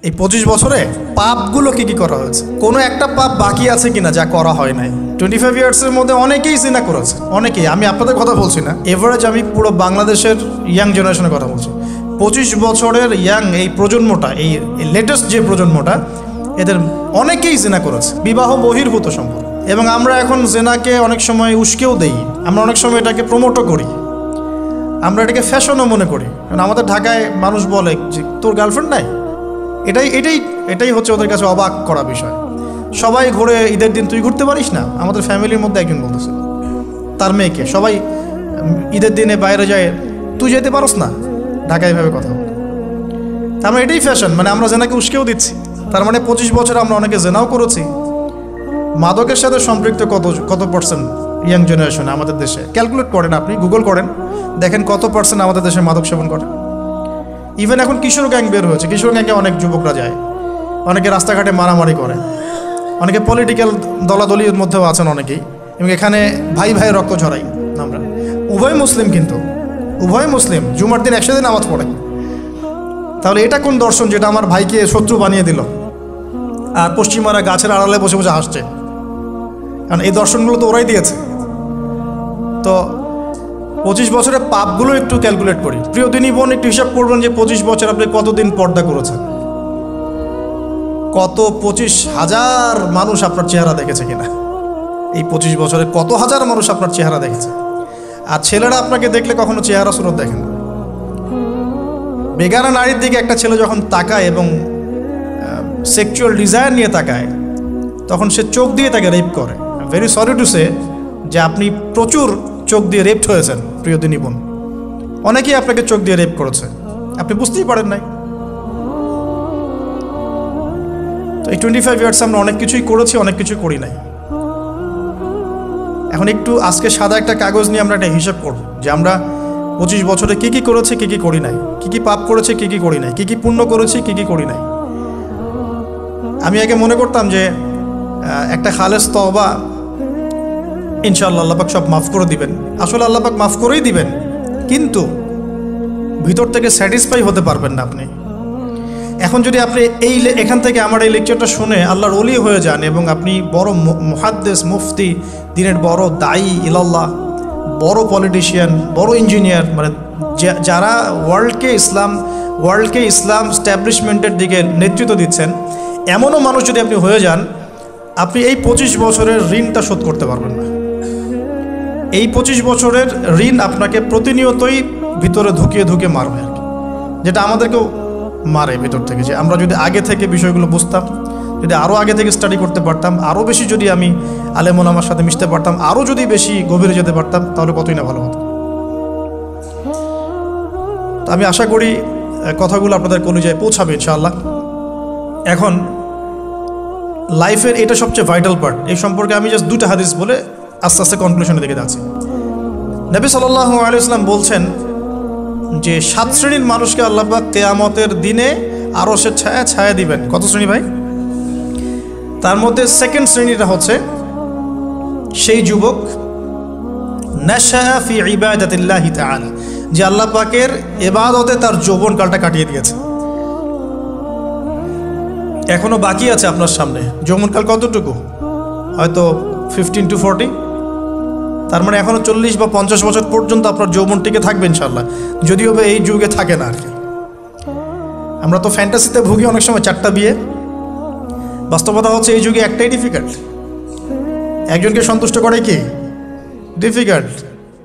এই 25 বছরে পাপগুলো কি কি করা হয়েছে, কোনো একটা পাপ বাকি আছে কিনা যা করা হয় নাই। 25 ইয়ার্সের মধ্যে অনেকেই জিনা করেছে, অনেকেই। আমি আপনাদের কথা বলছি না, এভারেজ আমি পুরো বাংলাদেশের ইয়াং জেনারেশনের কথা বলছি। 25 বছরের ইয়াং এই প্রজন্মটা, এই লেটেস্ট যে প্রজন্মটা, এদের অনেকেই জিনা করেছে, বিবাহ বহির্ভূত সম্পর্ক। এবং আমরা এখন জেনাকে অনেক সময় উস্কেও দেই, আমরা অনেক সময় এটাকে প্রমোটও করি, আমরা এটাকে ফ্যাশনও মনে করি। কারণ আমাদের ঢাকায় মানুষ বলে যে তোর গার্লফ্রেন্ড নাই, এটাই হচ্ছে ওদের কাছে অবাক করা বিষয়। সবাই ঘুরে, ঈদের দিন তুই ঘুরতে পারিস না? আমাদের ফ্যামিলির মধ্যে একজন বলতেছে তার মেয়েকে, সবাই ঈদের দিনে বাইরে যায়, তুই যেতে পারস না? ঢাকায় এভাবে কথা বলে। তার মানে এটাই ফ্যাশন, মানে আমরা জেনাকে উস্কেও দিচ্ছি। তার মানে 25 বছরে আমরা অনেকে জেনাও করেছি। মাদকের সাথে সম্পৃক্ত কত পার্সেন্ট ইয়াং জেনারেশনে আমাদের দেশে? ক্যালকুলেট করেন, আপনি গুগল করেন, দেখেন কত পার্সেন্ট আমাদের দেশে মাদক সেবন করে। ইভেন এখন কিশোর গ্যাং বের হয়েছে, কিশোর গ্যাংয়ে অনেক যুবকরা যায়, অনেকে রাস্তাঘাটে মারামারি করে, অনেকে পলিটিক্যাল দলাদলির মধ্যেও আছেন অনেকেই, এবং এখানে ভাই ভাই রক্ত ঝরাই। আমরা উভয় মুসলিম, কিন্তু উভয় মুসলিম, জুমার দিন একসাথে নামাজ পড়ে। তাহলে এটা কোন দর্শন যেটা আমার ভাইকে শত্রু বানিয়ে দিল, আর পশ্চিমারা গাছের আড়ালে বসে বসে হাসছে? কারণ এই দর্শনগুলো তো ওরাই দিয়েছে। তো 25 বছরের পাপগুলো একটু ক্যালকুলেট করি। প্রিয় দিনী বোন, একটু হিসাব করবেন যে 25 বছর আপনি কতদিন পর্দা করেছেন, কত 25,000 মানুষ আপনার চেহারা দেখেছে কিনা, এই 25 বছরে কত হাজার মানুষ আপনার চেহারা দেখেছে। আর ছেলেরা আপনাকে দেখলে কখনো চেহারা সুরত দেখে না। বেগানা নারীর দিকে একটা ছেলে যখন তাকায় এবং সেক্সুয়াল ডিজায়ার নিয়ে তাকায়, তখন সে চোখ দিয়ে তাকে রেপ করে। ভেরি সরি টু সে যে আপনি প্রচুর চোখ দিয়ে রেপড হয়েছেন প্রিয় দিনী বোন। অনেকেই আপনাকে চোখ দিয়ে রেপ করেছে, আপনি বুঝতেই পারেন নাই। তো এই 25 ইয়ার্স আমরা অনেক কিছুই করেছি, অনেক কিছুই করি নাই। এখন একটু আজকে সাদা একটা কাগজ নিয়ে আমরা একটা হিসাব করব যে আমরা 25 বছরে কী কী করেছি, কী কী করি নাই, কী কী পাপ করেছি, কী কী করি নাই, কী কী পুণ্য করেছি, কী কী করি নাই। আমি আগে মনে করতাম যে একটা খালেস তওবা ইনশাআল্লাহ আল্লাহ পাক সব মাফ করে দিবেন। আসলে আল্লাহ পাক মাফ করেই দিবেন, কিন্তু ভিতর থেকে স্যাটিসফাই হতে পারবেন না আপনি। এখন যদি আপনি এখান থেকে আমার এই লেকচারটা শুনে আল্লাহর ওলি হয়ে যান এবং আপনি বড় মুহাদ্দিস, মুফতি, দিনের বড় দায়ী ইলাল্লাহ, বড় পলিটিশিয়ান, বড় ইঞ্জিনিয়ার, মানে যারা ওয়ার্ল্ডকে ইসলাম স্ট্যাবলিশমেন্টের দিকে নেতৃত্ব দিচ্ছেন, এমনও মানুষ যদি আপনি হয়ে যান, আপনি এই 25 বছরের ঋণটা শোধ করতে পারবেন না। এই 25 বছরের ঋণ আপনাকে প্রতিনিয়তই ভিতরে ধুকিয়ে মারবে আর কি, যেটা আমাদেরকেও মারে ভিতর থেকে। যে আমরা যদি আগে থেকে বিষয়গুলো বুঝতাম, যদি আরও আগে থেকে স্টাডি করতে পারতাম, আরও বেশি যদি আমি আলেম ওলামার সাথে মিশতে পারতাম, আরও যদি বেশি গভীরে যেতে পারতাম, তাহলে কতই না ভালো হতো। তো আমি আশা করি কথাগুলো আপনাদের কলিজায় পৌঁছাবে ইনশাআল্লাহ। এখন লাইফের এটা সবচেয়ে ভাইটাল পার্ট। এই সম্পর্কে আমি জাস্ট 2টা হাদিস বলে আস্তে আস্তে কনক্লুশনের দিকে যাচ্ছি। নবী সাল্লাল্লাহু আলাইহি ওয়াসাল্লাম বলছেন যে 7 শ্রেণীর মানুষকে আল্লাহ পাক কিয়ামতের দিনে আরশের ছায়া দিবেন। কত শ্রেণী ভাই? তার মধ্যে সেকেন্ড শ্রেণীটা হচ্ছে সেই যুবক নাশা ফি ইবাদাতিল্লাহি তাআলা, যে আল্লাহ পাকের ইবাদতে তার যৌবনকালটা কাটিয়ে দিয়েছে। এখনো বাকি আছে আপনার সামনে। যৌবনকাল কতটুকু? হয়তো 15 to 40। তার মানে এখনো 40 বা 50 বছর পর্যন্ত আপনার যৌবন টিকে থাকবে ইনশাআল্লাহ, যদিও বা এই যুগে থাকে না আর কি। আমরা তো ফ্যান্টাসিতে ভুগি অনেক সময় 4টা বিয়ে। বাস্তবতা হচ্ছে এই যুগে একটাই ডিফিকাল্ট, একজনকে সন্তুষ্ট করে কি ডিফিকাল্ট।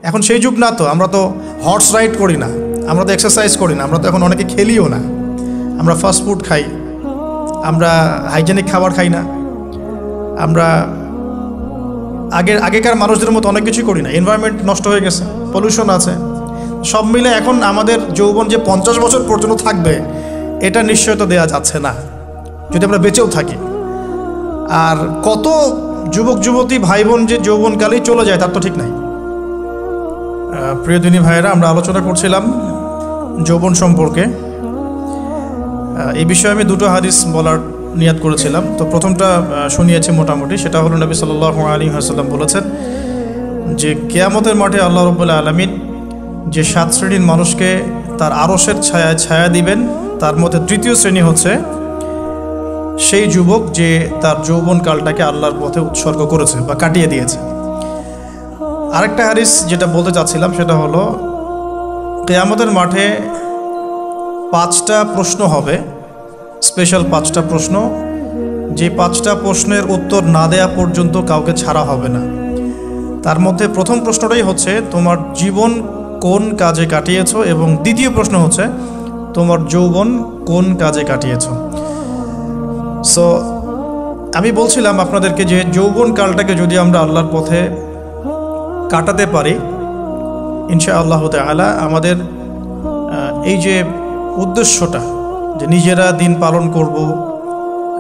এখন সেই যুগ না তো, আমরা তো হর্স রাইড করি না, আমরা তো এক্সারসাইজ করি না, আমরা তো এখন অনেকে খেলিও না, আমরা ফাস্ট ফুড খাই, আমরা হাইজেনিক খাবার খাই না, আমরা আগেকার মানুষদের মতো অনেক কিছুই করি না। এনভায়রনমেন্ট নষ্ট হয়ে গেছে, পলিউশন আছে, সব মিলে এখন আমাদের যৌবন যে 50 বছর পর্যন্ত থাকবে এটা নিশ্চয়তা দেওয়া যাচ্ছে না যদি আমরা বেঁচেও থাকি। আর কত যুবক যুবতী ভাই বোন যে যৌবনকালেই চলে যায় তার তো ঠিক নাই। প্রিয় দিনী ভাইয়েরা, আমরা আলোচনা করছিলাম যৌবন সম্পর্কে। এই বিষয়ে আমি 2টো হাদিস বলার নিয়াত করেছিলাম। তো প্রথমটা শুনিয়েছি মোটামুটি, সেটা হলো নবী সাল্লাল্লাহু আলাইহি ওয়াসাল্লাম বলেছেন যে কিয়ামতের মাঠে আল্লাহ রাব্বুল আলামিন যে 7 শ্রেণীর মানুষকে তার আরশের ছায়া দিবেন, তার মধ্যে তৃতীয় শ্রেণী হচ্ছে সেই যুবক যে তার যৌবনকালটাকে আল্লাহর পথে উৎসর্গ করেছে বা কাটিয়ে দিয়েছে। আরেকটা হাদিস যেটা বলতে চাচ্ছিলাম সেটা হলো, কিয়ামতের মাঠে 5টা প্রশ্ন হবে, স্পেশাল 5টা প্রশ্ন, যে 5টা প্রশ্নের উত্তর না দেয়া পর্যন্ত কাউকে ছাড়া হবে না। তার মধ্যে প্রথম প্রশ্নটাই হচ্ছে তোমার জীবন কোন কাজে কাটিয়েছো, এবং দ্বিতীয় প্রশ্ন হচ্ছে তোমার যৌবন কোন কাজে কাটিয়েছো। সো আমি বলছিলাম আপনাদেরকে যে যৌবনকালটাকে যদি আমরা আল্লাহর পথে কাটাতে পারি, ইনশাআল্লাহ তাআলা আমাদের এই যে উদ্দেশ্যটা, যে নিজেরা দিন পালন করব,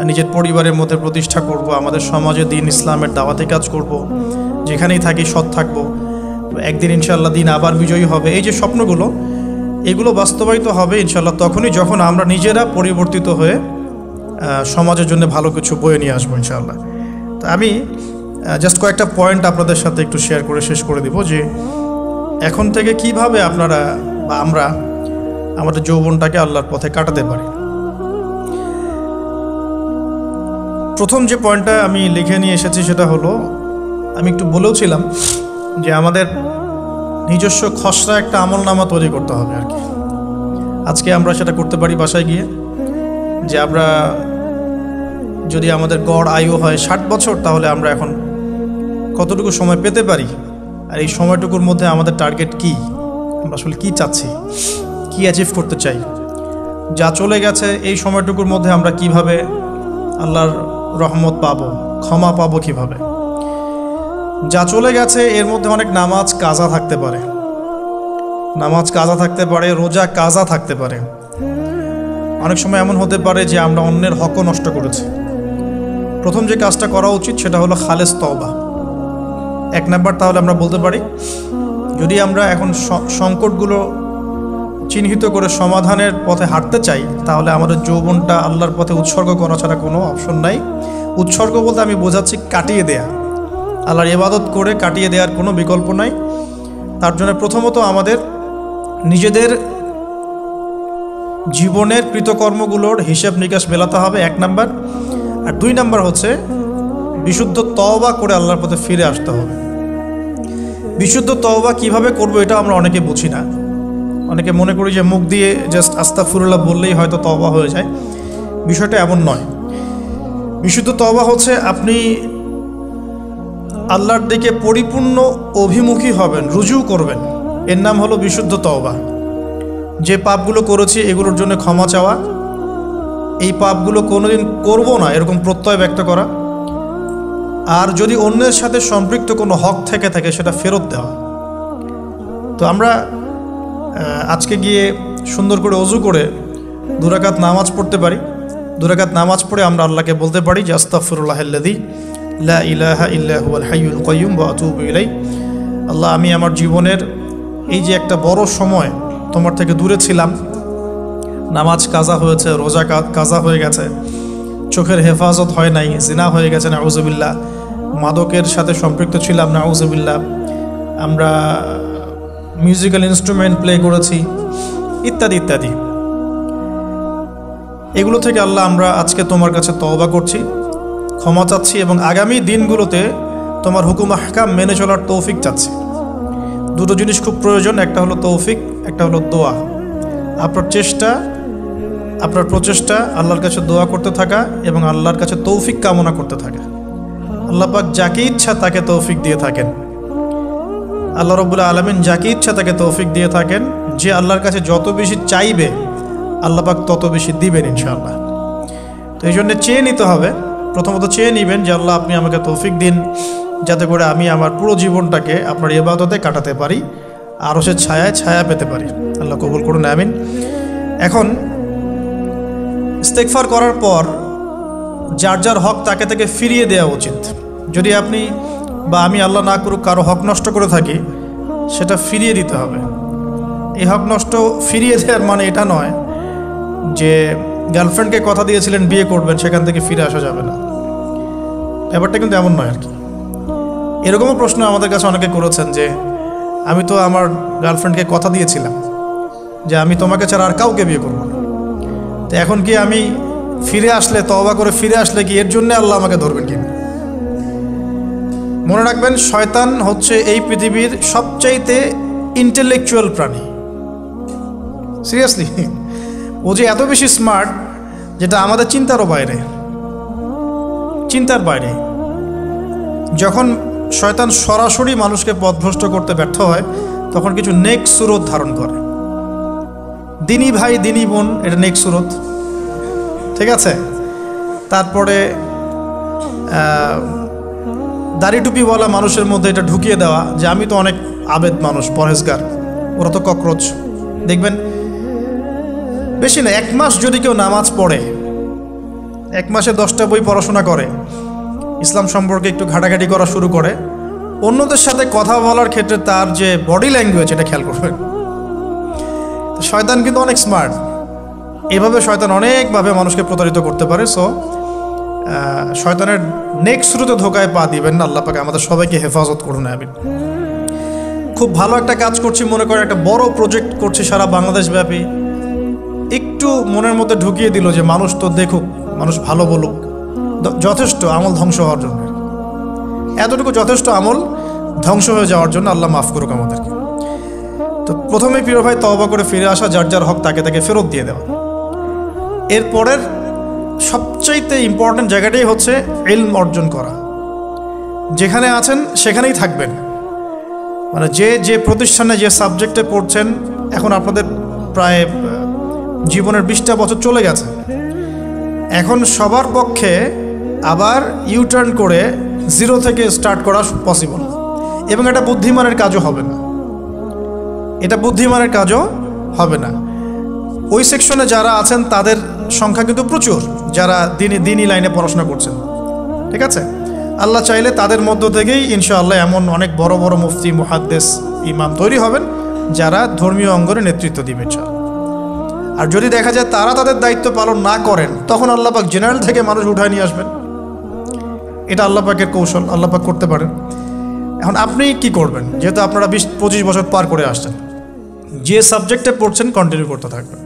নিজের পরিবারের মধ্যে প্রতিষ্ঠা করব, আমাদের সমাজে দিন ইসলামের দাওয়াতে কাজ করব, যেখানেই থাকি সৎ থাকব, একদিন ইনশাআল্লাহ দিন আবার বিজয়ী হবে, এই যে স্বপ্নগুলো, এগুলো বাস্তবায়িত হবে ইনশাআল্লাহ তখনই যখন আমরা নিজেরা পরিবর্তিত হয়ে সমাজের জন্য ভালো কিছু বয়ে নিয়ে আসবো ইনশাআল্লাহ। তো আমি জাস্ট কয়েকটা পয়েন্ট আপনাদের সাথে একটু শেয়ার করে শেষ করে দিব, যে এখন থেকে কিভাবে আপনারা বা আমরা আমাদের যৌবনটাকে আল্লাহর পথে কাটাতে পারি। প্রথম যে পয়েন্টটা আমি লিখে নিয়ে এসেছি সেটা হলো, আমি একটু বলেওছিলাম যে আমাদের নিজস্ব খসড়া একটা আমলনামা তৈরি করতে হবে আর কি। আজকে আমরা সেটা করতে পারি বাসায় গিয়ে, যে আমরা যদি আমাদের গড় আয়ু হয় 60 বছর, তাহলে আমরা এখন কতটুকু সময় পেতে পারি, আর এই সময়টুকুর মধ্যে আমাদের টার্গেট কি, আমরা আসলে কি চাচ্ছি, কি অ্যাচিভ করতে চাই, যা চলে গেছে এই সময়টুকুর মধ্যে আমরা কিভাবে আল্লাহর রহমত পাবো, ক্ষমা পাবো কিভাবে। যা চলে গেছে এর মধ্যে অনেক নামাজ কাজা থাকতে পারে, রোজা কাজা থাকতে পারে। অনেক সময় এমন হতে পারে যে আমরা অন্যের হকও নষ্ট করেছি। প্রথম যে কাজটা করা উচিত সেটা হলো খালেস তওবা। 1 নাম্বার তাহলে আমরা বলতে পারি, যদি আমরা এখন সংকটগুলো চিহ্নিত করে সমাধানের পথে হাঁটতে চাই, তাহলে আমাদের যৌবনটা আল্লাহর পথে উৎসর্গ করা ছাড়া কোনো অপশন নাই। উৎসর্গ বলতে আমি বোঝাচ্ছি কাটিয়ে দেয়া, আল্লাহর ইবাদত করে কাটিয়ে দেওয়ার কোনো বিকল্প নাই। তার জন্য প্রথমত আমাদের নিজেদের জীবনের কৃতকর্মগুলোর হিসাব নিকাশ মেলাতে হবে, 1 নাম্বার। আর 2 নাম্বার হচ্ছে বিশুদ্ধ তওবা করে আল্লাহর পথে ফিরে আসতে হবে। বিশুদ্ধ তওবা কিভাবে করব এটা আমরা অনেকে বুঝি না। অনেকে মনে করি যে মুখ দিয়ে জাস্ট আস্তাগফিরুল্লাহ বললেই হয়তো তওবা হয়ে যায়। বিষয়টা এমন নয়। বিশুদ্ধ তওবা হচ্ছে আপনি আল্লাহর দিকে পরিপূর্ণ অভিমুখী হবেন, রুজু করবেন, এর নাম হলো বিশুদ্ধ তওবা। যে পাপগুলো করেছি এগুলোর জন্য ক্ষমা চাওয়া, এই পাপগুলো কোনোদিন করব না এরকম প্রত্যয় ব্যক্ত করা, আর যদি অন্যের সাথে সম্পৃক্ত কোনো হক থেকে থাকে সেটা ফেরত দেওয়া। তো আমরা আজকে গিয়ে সুন্দর করে ওযু করে 2 রাকাত নামাজ পড়তে পারি। 2 রাকাত নামাজ পড়ে আমরা আল্লাহকে বলতে পারি যে আস্তাগফিরুল্লাহাল্লাযী লা ইলাহা ইল্লা হুয়াল হাইয়ুল কাইয়্যুম ওয়া আতুবু ইলাইহি। আল্লাহ, আমি আমার জীবনের এই যে একটা বড় সময় তোমার থেকে দূরে ছিলাম, নামাজ কাজা হয়েছে, রোজা কাজা হয়ে গেছে, চোখের হেফাজত হয় নাই, জিনা হয়ে গেছে নাউযুবিল্লাহ, মাদকের সাথে সম্পৃক্ত ছিলাম নাউযুবিল্লাহ, আমরা মিউজিক্যাল ইনস্ট্রুমেন্ট প্লে করেছি, ইত্যাদি ইত্যাদি। এগুলো থেকে আল্লাহ আমরা আজকে তোমার কাছে তওবা করছি, ক্ষমা চাচ্ছি, এবং আগামী দিনগুলোতে তোমার হুকুম আহকাম মেনে চলার তৌফিক চাচ্ছি। 2টো জিনিস খুব প্রয়োজন, একটা হলো তৌফিক, একটা হলো দোয়া। আপনার প্রচেষ্টা আল্লাহর কাছে দোয়া করতে থাকা এবং আল্লাহর কাছে তৌফিক কামনা করতে থাকা। আল্লাহ পাক যাকে ইচ্ছা তাকে তৌফিক দিয়ে থাকেন। আল্লাহ রাব্বুল আলামিন যাকে ইচ্ছা তাকে তৌফিক দিয়ে থাকেন। যে আল্লাহর কাছে যত বেশি চাইবে আল্লাহ পাক তত বেশি দিবেন ইনশাআল্লাহ। তো এই জন্য চেয়ে নিতে হবে, প্রথমত চেয়ে নেবেন যে আল্লাহ আপনি আমাকে তৌফিক দিন, যাতে করে আমি আমার পুরো জীবনটাকে আপনার ইবাদতে কাটাতে পারি, আরও সে ছায়া পেতে পারি। আল্লাহ কবুল করুন, আমিন। এখন ইস্তেগফার করার পর যার যার হক তাকে তাকে ফিরিয়ে দেওয়া উচিত। যদি আপনি বা আমি আল্লাহ না করুক কারো হক নষ্ট করে থাকি, সেটা ফিরিয়ে দিতে হবে। এই হক নষ্ট ফিরিয়ে দেওয়ার মানে এটা নয় যে গার্লফ্রেন্ডকে কথা দিয়েছিলেন বিয়ে করবেন, সেখান থেকে ফিরে আসা যাবে না, ব্যাপারটা কিন্তু এমন নয় আর কি। এরকমও প্রশ্ন আমাদের কাছে অনেকে করেছেন যে আমি তো আমার গার্লফ্রেন্ডকে কথা দিয়েছিলাম যে আমি তোমাকে ছাড়া আর কাউকে বিয়ে করব না, তো এখন কি আমি ফিরে আসলে, তওবা করে ফিরে আসলে কি এর জন্য আল্লাহ আমাকে ধরবেন কিনা? মনে রাখবেন, শয়তান হচ্ছে এই পৃথিবীর সবচাইতে ইন্টেলেকচুয়াল প্রাণী। সিরিয়াসলি, ও যে এত বেশি স্মার্ট যেটা আমাদের চিন্তারও বাইরে, চিন্তার বাইরে। যখন শয়তান সরাসরি মানুষকে পথভ্রষ্ট করতে ব্যর্থ হয়, তখন কিছু নেক্সট সুরত ধারণ করে। দিনী ভাই দিনী বোন, এটা নেক্সট সুরত, ঠিক আছে। তারপরে দাড়ি টুপিওয়ালা মানুষের মধ্যে এটা ঢুকিয়ে দেওয়া যে আমি তো অনেক আবেদ মানুষ, পরহেজগার, ওরা তো ককরোচ। দেখবেন বেশি না, 1 মাস যদি কেউ নামাজ পড়ে, 1 মাসে 10টা বই পড়াশোনা করে, ইসলাম সম্পর্কে একটু ঘাটাঘাটি করা শুরু করে, অন্যদের সাথে কথা বলার ক্ষেত্রে তার যে বডি ল্যাঙ্গুয়েজ, এটা খেয়াল করবেন। শয়তান কিন্তু অনেক স্মার্ট, এভাবে শয়তান অনেকভাবে মানুষকে প্রতারিত করতে পারে। সো শয়তানের নেক্সট শুরুতে ধোকায় পা দিবেন না। আল্লাহ পাক আমাদের সবাইকে হেফাজত করুন, আমিন। খুব ভালো একটা কাজ করছি মনে করেন, একটা বড় প্রজেক্ট করছি সারা বাংলাদেশ ব্যাপী, একটু মনের মধ্যে ঢুকিয়ে দিল যে মানুষ তো দেখুক, মানুষ ভালো বলুক, যথেষ্ট আমল ধ্বংস হওয়ার জন্য। এতটুকু যথেষ্ট আমল ধ্বংস হয়ে যাওয়ার জন্য। আল্লাহ মাফ করুক আমাদেরকে। তো প্রথমে প্রিয় ভাই, তওবা করে ফিরে আসা, যার যার হক তাকে তাকে ফেরত দিয়ে দেওয়া। এরপরের সবচাইতে ইম্পর্টেন্ট জায়গাটাই হচ্ছে ইলম অর্জন করা। যেখানে আছেন সেখানেই থাকবেন, মানে যে যে প্রতিষ্ঠানে যে সাবজেক্টে পড়ছেন, এখন আপনাদের প্রায় জীবনের 20টা বছর চলে গেছে। এখন সবার পক্ষে আবার ইউটার্ন করে 0 থেকে স্টার্ট করা পসিবল, এবং এটা বুদ্ধিমানের কাজও হবে না, এটা বুদ্ধিমানের কাজও হবে না। ওই সেকশনে যারা আছেন তাদের সংখ্যা কিন্তু প্রচুর, যারা দিনী লাইনে পড়াশোনা করছেন, ঠিক আছে। আল্লাহ চাইলে তাদের মধ্য থেকেই ইনশাআল্লাহ এমন অনেক বড় বড় মুফতি, মুহাদ্দিস, ইমাম তৈরি হবেন, যারা ধর্মীয় অঙ্গনে নেতৃত্ব দিবেন। আর যদি দেখা যায় তারা তাদের দায়িত্ব পালন না করেন, তখন আল্লাহ পাক জেনারেল থেকে মানুষ উঠায় নিয়ে আসবেন। এটা আল্লাহ পাকের কৌশল, আল্লাহ পাক করতে পারেন। এখন আপনি কি করবেন? যেহেতু আপনারা 20-25 বছর পার করে আসছেন, যে সাবজেক্টে পড়ছেন কন্টিনিউ করতে থাকবেন।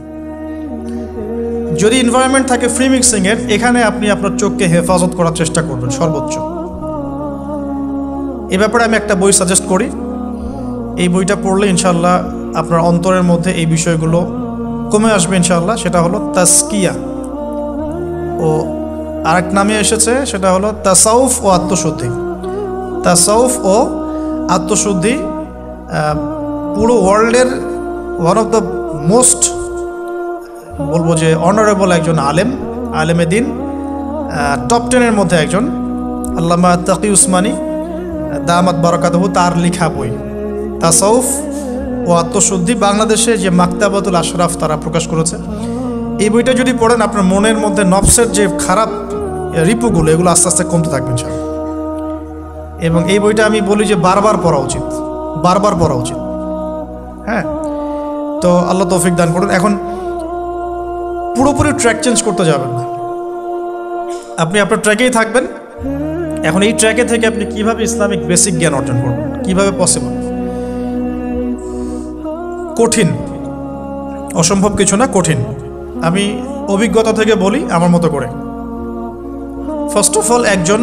যদি এনভায়রনমেন্ট থাকে ফ্রি মিক্সিংয়ের, এখানে আপনি আপনার চোখকে হেফাজত করার চেষ্টা করবেন সর্বোচ্চ। এ ব্যাপারে আমি একটা বই সাজেস্ট করি, এই বইটা পড়লে ইনশাআল্লাহ আপনার অন্তরের মধ্যে এই বিষয়গুলো কমে আসবে ইনশাআল্লাহ। সেটা হলো তাসকিয়া, ও আরেক নামে এসেছে, সেটা হলো তাসাউফ ও আত্মশুদ্ধি। তাসাউফ ও আত্মশুদ্ধি পুরো ওয়ার্ল্ডের ওয়ান অফ দ্য মোস্ট, বলবো যে অনারেবল একজন আলেমে দিন, টপ 10-এর মধ্যে একজন, আল্লামা তাকি উসমানী দামাত বারাকাতুহু, তার লেখা বই তাসাউফ ও আত্মশুদ্ধি। বাংলাদেশে যে মাকতাবাতুল আশরাফ তারা প্রকাশ করেছে, এই বইটা যদি পড়েন, আপনার মনের মধ্যে নফসের যে খারাপ রিপুগুলো, এগুলো আস্তে আস্তে কমতে থাকবে ইনশাআল্লাহ। এবং এই বইটা আমি বলি যে বারবার পড়া উচিত, বারবার পড়া উচিত। হ্যাঁ, তো আল্লাহ তৌফিক দান করুন। এখন পুরোপুরি ট্র্যাক চেঞ্জ করতে যাবেন না, আপনি আপনার ট্র্যাকেই থাকবেন। এখন এই ট্র্যাকে থেকে আপনি কিভাবে ইসলামিক বেসিক জ্ঞান অর্জন করবেন, কিভাবে পসিবল? কঠিন, অসম্ভব কিছু না, কঠিন। আমি অভিজ্ঞতা থেকে বলি আমার মতো করে। ফার্স্ট অফ অল, একজন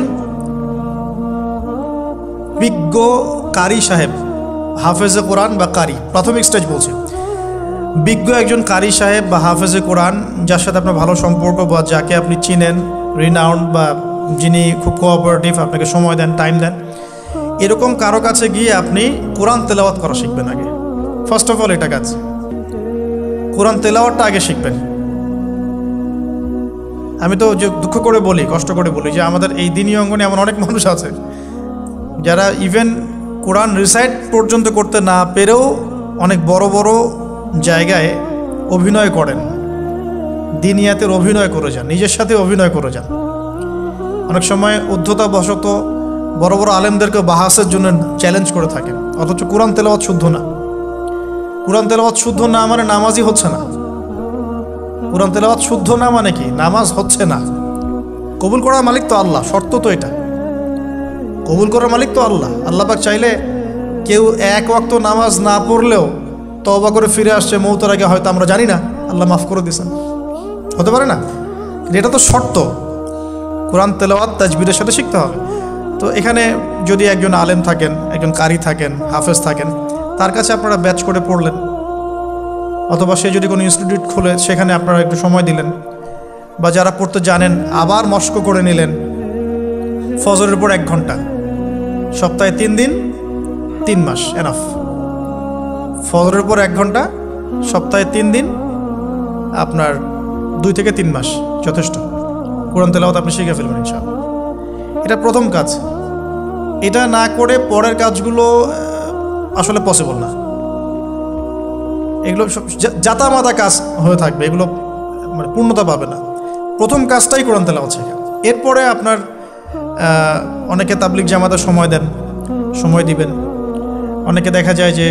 বিজ্ঞ কারি সাহেব, হাফেজে কোরআন বা কারি, প্রাথমিক স্টেজ বলছি, বিজ্ঞ একজন কারি সাহেব বা হাফেজে কোরআন, যার সাথে আপনার ভালো সম্পর্ক বা যাকে আপনি চিনেন, রিনাউন্ড, বা যিনি খুব কোঅপারেটিভ, আপনাকে সময় দেন, টাইম দেন, এরকম কারো কাছে গিয়ে আপনি কোরআন তেলাওয়াত করা শিখবেন আগে। ফার্স্ট অফ অল এটা কাজ, কোরআন তেলাওয়াতটা আগে শিখবেন। আমি তো যে দুঃখ করে বলি, কষ্ট করে বলি, যে আমাদের এই দিনী অঙ্গনে এমন অনেক মানুষ আছে যারা ইভেন কোরআন রিসাইট পর্যন্ত করতে না পেরেও অনেক বড় বড় জায়গায় অভিনয় করেন, দিনিয়াতের অভিনয় করে যান, নিজের সাথে অভিনয় করে যান। অনেক সময় উদ্ধতাবশত বড় বড় আলেমদেরকে বাহাসের জন্য চ্যালেঞ্জ করে থাকেন, অথচ কোরআন তেলাওয়াত শুদ্ধ না। কোরআন তেলাওয়াত শুদ্ধ না মানে নামাজই হচ্ছে না। কোরআন তেলাওয়াত শুদ্ধ না মানে কি? নামাজ হচ্ছে না। কবুল করার মালিক তো আল্লাহ, শর্ত তো এটা, কবুল করার মালিক তো আল্লাহ। আল্লাহ পাক চাইলে কেউ 1 ওয়াক্ত নামাজ না পড়লেও তওবা করে ফিরে আসছে মৌতের আগে, হয়তো আমরা জানি না, আল্লাহ মাফ করে দিয়েছেন, হতে পারে না? এটা তো শর্ত, কোরআন তেলাওয়াত তাজবিরের সাথে শিখতে হবে। তো এখানে যদি একজন আলেম থাকেন, একজন কারি থাকেন, হাফেজ থাকেন, তার কাছে আপনারা ব্যাচ করে পড়লেন, অথবা সে যদি কোনো ইনস্টিটিউট খোলে সেখানে আপনারা একটু সময় দিলেন, বা যারা পড়তে জানেন আবার মস্ক করে নিলেন। ফজরের উপর 1 ঘন্টা, সপ্তাহে 3 দিন, 3 মাস এনাফ। ফজরের উপর 1 ঘন্টা, সপ্তাহে 3 দিন, আপনার 2 থেকে 3 মাস যথেষ্ট। কোরআন তেলাওয়াত আপনি শিখে ফেলবেন ইনশাআল্লাহ। এটা প্রথম কাজ। এটা না করে পরের কাজগুলো আসলে পসিবল না। এগুলো সব জাতামাতা কাজ হয়ে থাকবে, এগুলো মানে পূর্ণতা পাবে না। প্রথম কাজটাই কোরআন তেলাওয়াত শেখা। এরপরে আপনার অনেকে তাবলিগ জামাতে সময় দেন, সময় দিবেন। অনেকে দেখা যায় যে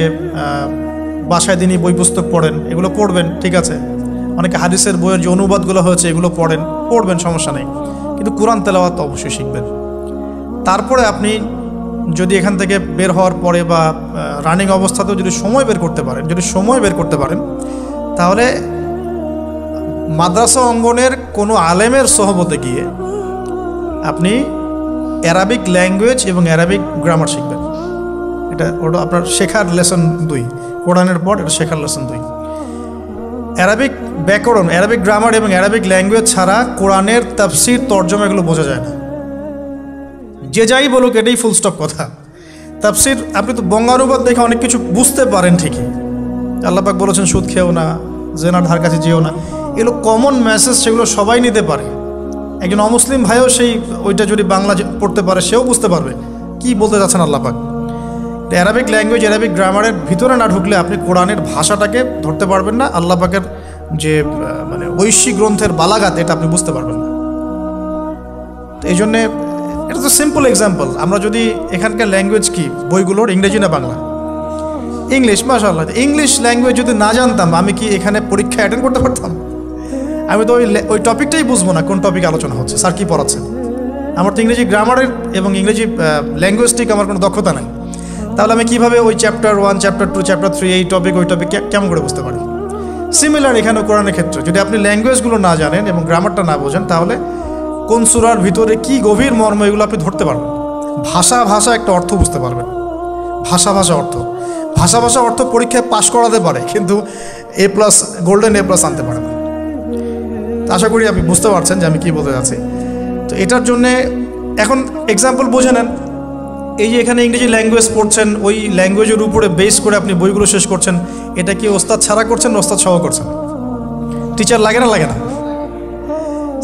বাসায় দিনই বই পুস্তক পড়েন, এগুলো পড়বেন, ঠিক আছে। অনেকে হাদিসের বইয়ের যে অনুবাদগুলো হয়েছে এগুলো পড়বেন, সমস্যা নেই। কিন্তু কোরআন তেলাওয়াত অবশ্যই শিখবেন। তারপরে আপনি যদি এখান থেকে বের হওয়ার পরে বা রানিং অবস্থাতেও যদি সময় বের করতে পারেন, তাহলে মাদ্রাসা অঙ্গনের কোনো আলেমের সহবতে গিয়ে আপনি অ্যারাবিক ল্যাঙ্গুয়েজ এবং অ্যারাবিক গ্রামার শিখবেন। ওটা আপনার শেখার লেসন 2, কোরআনের পর এটা শেখার লেসন 2। অ্যারাবিক ব্যাকরণ, অ্যারাবিক গ্রামার এবং অ্যারাবিক ল্যাঙ্গুয়েজ ছাড়া কোরআনের তাফসির, তর্জমা এগুলো বোঝা যায় না। যে যাই বলুক এটাই ফুল স্টপ কথা। তাফসির আপনি তো বঙ্গানুবাদ দেখে অনেক কিছু বুঝতে পারেন ঠিকই। আল্লাহ পাক বলেছেন সুদ খেও না, জেনার ধার কাছে যেও না, এগুলো কমন মেসেজ, সেগুলো সবাই নিতে পারে। একজন অমুসলিম ভাইও ওইটা যদি বাংলা পড়তে পারে সেও বুঝতে পারবে কি বলতে যাচ্ছেন আল্লাহ পাক। অ্যারাবিক ল্যাঙ্গুয়েজ, অ্যারাবিক গ্রামারের ভিতরে না ঢুকলে আপনি কোরআনের ভাষাটাকে ধরতে পারবেন না। আল্লাহ পাকের যে মানে ঐশী গ্রন্থের বালাগাত, এটা আপনি বুঝতে পারবেন না। তো এই জন্যে এটা তো সিম্পল এক্সাম্পল। আমরা যদি এখানকার ল্যাঙ্গুয়েজ কি বইগুলোর, ইংরেজি না বাংলা? ইংলিশ। মাশাআল্লাহ, ইংলিশ ল্যাঙ্গুয়েজ যদি না জানতাম আমি কি এখানে পরীক্ষা অ্যাটেন্ড করতে পারতাম? আমি তো ওই টপিকটাই বুঝবো না, কোন টপিক আলোচনা হচ্ছে, স্যার কী পড়াচ্ছেন। আমার তো ইংরেজি গ্রামারের এবং ইংরেজি ল্যাঙ্গুয়েজটিক আমার কোনো দক্ষতা নাই। তাহলে আমি কীভাবে ওই চ্যাপ্টার 1, চ্যাপ্টার 2, চ্যাপ্টার 3, এই টপিক ওই টপিক কেমন করে বুঝতে পারি? সিমিলার এখানে কোরআনের ক্ষেত্রে যদি আপনি ল্যাঙ্গুয়েজগুলো না জানেন এবং গ্রামারটা না বোঝেন, তাহলে কোন সূরার ভিতরে কি গভীর মর্ম এগুলো আপনি ধরতে পারবেন। ভাষা একটা অর্থ বুঝতে পারবেন। ভাষা অর্থ পরীক্ষায় পাশ করাতে পারে, কিন্তু A+, গোল্ডেন A+ আনতে পারে না। আশা করি আপনি বুঝতে পারছেন যে আমি কী বলতে যাচ্ছি। তো এটার জন্যে এখন এক্সাম্পল বুঝে নেন। এই যে এখানে ইংরেজি ল্যাঙ্গুয়েজ পড়ছেন, ওই ল্যাঙ্গুয়েজের উপরে বেস করে আপনি বইগুলো শেষ করছেন, এটা কি ওস্তাদ ছাড়া করছেন না ওস্তাদ সহ করছেন? টিচার লাগে না?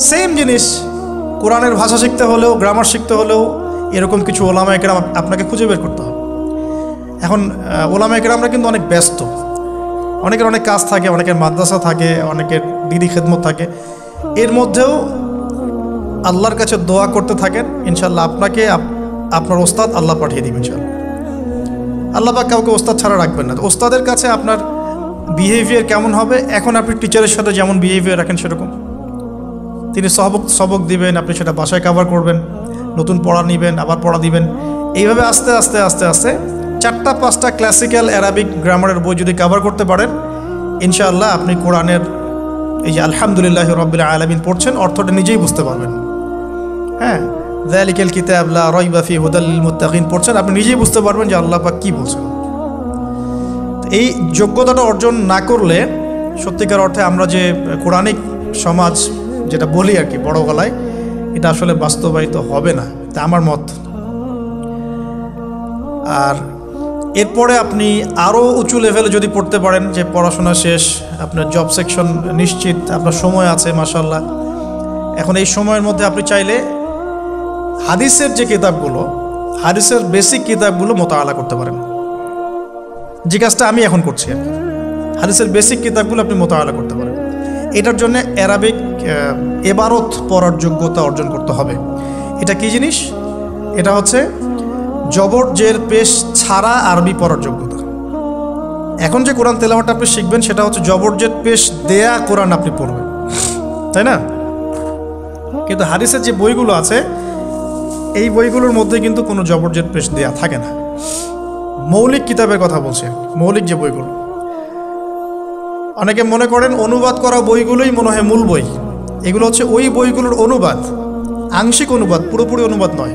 সেম জিনিস। কোরআনের ভাষা শিখতে হলেও, গ্রামার শিখতে হলেও এরকম কিছু ওলামা একরাম আপনাকে খুঁজে বের করতে হবে। এখন ওলামা একরামরা কিন্তু অনেক ব্যস্ত, অনেকের অনেক কাজ থাকে, অনেকের মাদ্রাসা থাকে, অনেকের দিদি খেদমত থাকে। এর মধ্যেও আল্লাহর কাছে দোয়া করতে থাকেন, ইনশাল্লাহ আপনাকে আপনার ওস্তাদ আল্লাহ পাঠিয়ে দিবেন ইনশাল্লাহ। আল্লাহ পাক কাউকে ওস্তাদ ছাড়া রাখবেন না। ওস্তাদের কাছে আপনার বিহেভিয়ার কেমন হবে, এখন আপনি টিচারের সাথে যেমন বিহেভিয়ার রাখেন সেরকম। তিনি সবক দিবেন, আপনি সেটা বাসায় কভার করবেন, নতুন পড়া নেবেন, আবার পড়া দিবেন। এইভাবে আস্তে আস্তে 4-5টা ক্লাসিক্যাল অ্যারাবিক গ্রামারের বই যদি কভার করতে পারেন, ইনশাআল্লাহ আপনি কোরআনের এই যে আলহামদুলিল্লাহ রাব্বিল আলামিন পড়ছেন, অর্থটা নিজেই বুঝতে পারবেন। হ্যাঁ, যালিকাল কিতাব লা রাইবা ফিহি হুদাল লিল মুত্তাকিন পড়ছেন, আপনি নিজেই বুঝতে পারবেন যে আল্লাহ পাক কী বলছেন। এই যোগ্যতাটা অর্জন না করলে সত্যিকার অর্থে আমরা যে কোরআনিক সমাজ যেটা বলি আর কি বড় গলায়, এটা আসলে বাস্তবায়িত হবে না, তা আমার মত। আর এরপরে আপনি আরও উঁচু লেভেলে যদি পড়তে পারেন, যে পড়াশোনা শেষ, আপনার জব সেকশন নিশ্চিত, আপনার সময় আছে মাশাআল্লাহ। এখন এই সময়ের মধ্যে আপনি চাইলে হাদিসের যে কিতাবগুলো, হাদিসের বেসিক কিতাবগুলো মোতালা করতে পারেন, যে কাজটা আমি এখন করছি আর কি। হাদিসের বেসিক কিতাবগুলো আপনি মোতালা করতে পারেন। এটার জন্য অ্যারাবিক এবারত পড়ার যোগ্যতা অর্জন করতে হবে। এটা কি জিনিস? এটা হচ্ছে জবর জের পেশ ছাড়া আরবি পড়ার যোগ্যতা। এখন যে কোরআন তেলাওয়াতটা আপনি শিখবেন সেটা হচ্ছে জবর জের পেশ দেয়া কোরআন আপনি পড়বেন, তাই না? কিন্তু হাদিসের যে বইগুলো আছে, এই বইগুলোর মধ্যে কিন্তু কোনো জবর জের পেশ দেয়া থাকে না। মৌলিক কিতাবের কথা বলছে, মৌলিক যে বইগুলো। অনেকে মনে করেন অনুবাদ করা বইগুলোই মনে হয় মূল বই, এগুলো হচ্ছে ওই বইগুলোর অনুবাদ, আংশিক অনুবাদ, পুরোপুরি অনুবাদ নয়।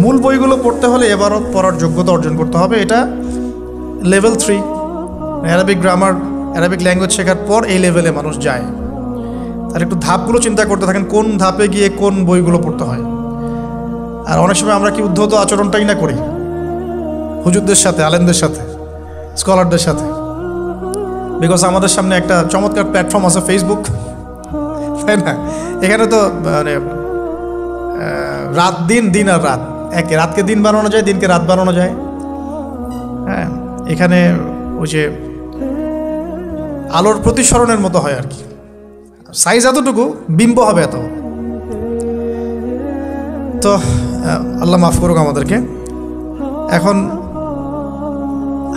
মূল বইগুলো পড়তে হলে এবারত পড়ার যোগ্যতা অর্জন করতে হবে। এটা level 3, Arabic grammar, Arabic language শেখার পর এই লেভেলে মানুষ যায়। আর একটু ধাপগুলো চিন্তা করতে থাকেন, কোন ধাপে গিয়ে কোন বইগুলো পড়তে হয়। আর অনেক সময় আমরা কি উদ্ধত আচরণটাই না করি হুজুরদের সাথে, আলেমদের সাথে, স্কলারদের সাথে। বিকজ আমাদের সামনে একটা চমৎকার প্ল্যাটফর্ম আছে ফেসবুক, তাই না? এখানে তো মানে রাত দিন, দিন আর রাত একে, রাতকে দিন বানানো যায়, দিনকে রাত বানানো যায়। হ্যাঁ, এখানে ওই যে আলোর প্রতিসরণের মতো হয় আর কি, সাইজ এতটুকু, বিম্ব হবে এত। তো আল্লাহ মাফ করুক আমাদেরকে। এখন